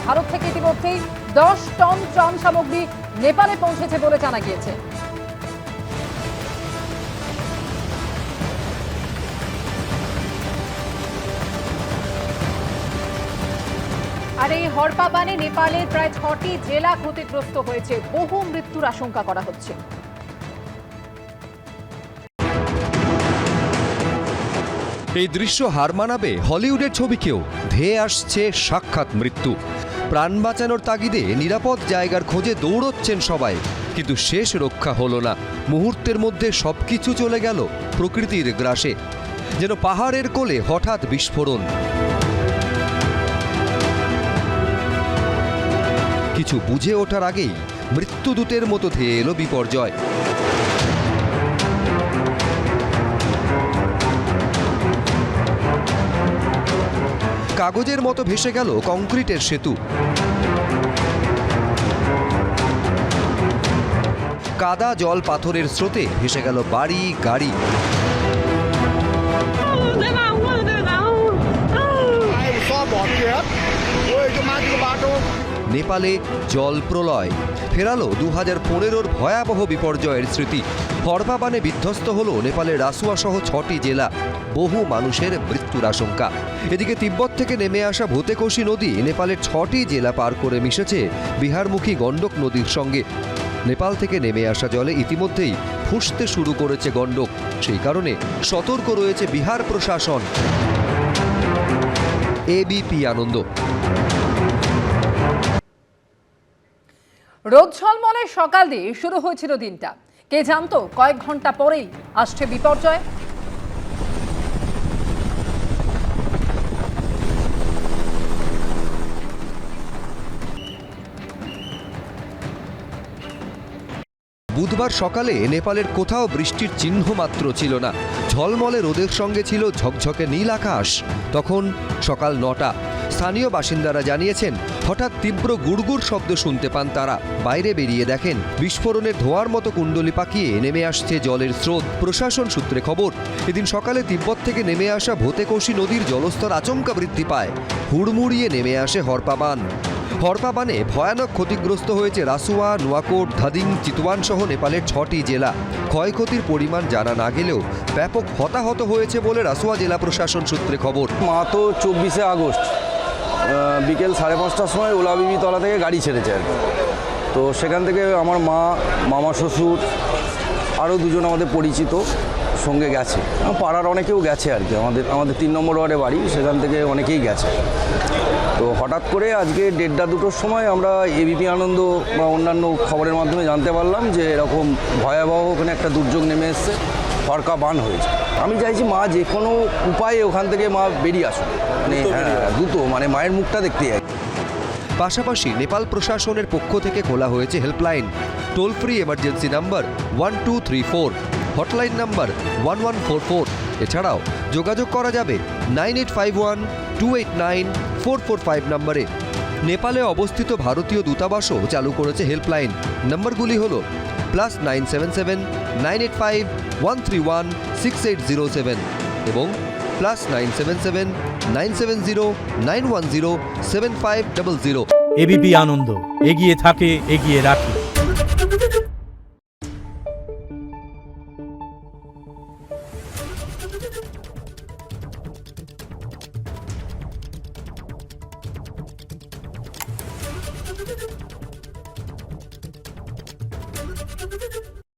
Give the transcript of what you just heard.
ভারত থেকে ইতিমধ্যেই 10 টন ত্রাণ সামগ্রী নেপালে পৌঁছেছে বলে জানা গিয়েছে। আর এই হরপা বানে নেপালের প্রায় 6টি জেলা ক্ষতিগ্রস্ত হয়েছে, বহু মৃত্যুর আশঙ্কা করা হচ্ছে। এই দৃশ্য হার মানাবে হলিউডের ছবিকেও। ধেয়ে আসছে সাক্ষাৎ মৃত্যু। প্রাণ বাঁচানোর তাগিদে নিরাপদ জায়গার খোঁজে দৌড়চ্ছেন সবাই, কিন্তু শেষ রক্ষা হলো না। মুহূর্তের মধ্যে সবকিছু চলে গেল প্রকৃতির গ্রাসে। যেন পাহাড়ের কোলে হঠাৎ বিস্ফোরণ। কিছু বুঝে ওঠার আগেই মৃত্যুদূতের মতো ধেয়ে এলো বিপর্যয়। কাগজের মতো ভেসে গেল কংক্রিটের সেতু। কাদা জল পাথরের স্রোতে ভেসে গেল বাড়ি গাড়ি। নেপালে জল প্রলয় ফেরালো 2015-র ভয়াবহ বিপর্যয়ের স্মৃতি। হরপা বানে বিধ্বস্ত হল নেপালের রাসুয়া সহ 6টি জেলা। বহু মানুষের মৃত্যুর আশঙ্কা। এদিকে তিব্বত থেকে নেমে আসা ভূতেকোশি নদী নেপালের 6টি জেলা পার করে মিশেছে বিহারমুখী গণ্ডক নদীর সঙ্গে। নেপাল থেকে নেমে আসা জলে ইতিমধ্যেই ফুঁসতে শুরু করেছে গণ্ডক। সেই কারণে সতর্ক রয়েছে বিহার প্রশাসন। এবিপি আনন্দ। রোদ ঝলমলে সকাল দিয়ে শুরু হয়েছিল দিনটা। কে জানতো কয়েক ঘন্টা পরেই আসছে বিপর্যয়। বুধবার সকালে নেপালের কোথাও বৃষ্টির চিহ্ন মাত্র ছিল না। ঝলমলে রোদের সঙ্গে ছিল ঝকঝকে নীল আকাশ। তখন সকাল 9টা। স্থানীয় বাসিন্দারা জানিয়েছেন, হঠাৎ তীব্র গুড়গুড় শব্দ শুনতে পান তারা। বাইরে বেরিয়ে দেখেন বিস্ফোরণের ধোঁয়ার মতো কুণ্ডলি পাকিয়ে নেমে আসছে জলের স্রোত। প্রশাসন সূত্রে খবর, এদিন সকালে তিব্বত থেকে নেমে আসা ভূতেকোশি নদীর জলস্তর আচমকা বৃদ্ধি পায়। হুড়মুড়িয়ে নেমে আসে হরপা বান। হরপা বানে ভয়ানক ক্ষতিগ্রস্ত হয়েছে রাসুয়া, নোয়াকোট, ধাদিং, চিতওয়ান সহ নেপালের 6টি জেলা। ক্ষয়ক্ষতির পরিমাণ জানা না গেলেও ব্যাপক হতাহত হয়েছে বলে রাসুয়া জেলা প্রশাসন সূত্রে খবর। মা তো 24শে আগস্ট বিকেল 5:30টার সময় ওলাবিবি তলা থেকে গাড়ি ছেড়েছে আর কি। তো সেখান থেকে আমার মা, মামা শ্বশুর, আরও দুজন আমাদের পরিচিত সঙ্গে গেছে। পাড়ার অনেকেও গেছে আর কি। আমাদের 3 নম্বর ওয়ার্ডে বাড়ি, সেখান থেকে অনেকেই গেছে। তো হঠাৎ করে আজকে 1:30-2টোর সময় আমরা এবিপি আনন্দ বা অন্যান্য খবরের মাধ্যমে জানতে পারলাম যে এরকম ভয়াবহ ওখানে একটা দুর্যোগ নেমে এসছে, হরপা বান হয়েছে। আমি চাইছি মা যে কোনো উপায়ে ওখান থেকে মা বেরিয়ে আসুন, দ্রুত, মায়ের মুখটা দেখতে চাই। পাশাপাশি নেপাল প্রশাসনের পক্ষ থেকে খোলা হয়েছে helpline. Toll free emergency number 1234, hotline number 1144। এছাড়াও যোগাযোগ করা যাবে 9851289445 নম্বরে। নেপালে অবস্থিত ভারতীয় দূতাবাসও চালু করেছে হেল্পলাইন। নম্বরগুলি হল +977 985 131 6807 এবং +977 970 910 7500। এবিপি আনন্দ, এগিয়ে থাকে, এগিয়ে রাখে।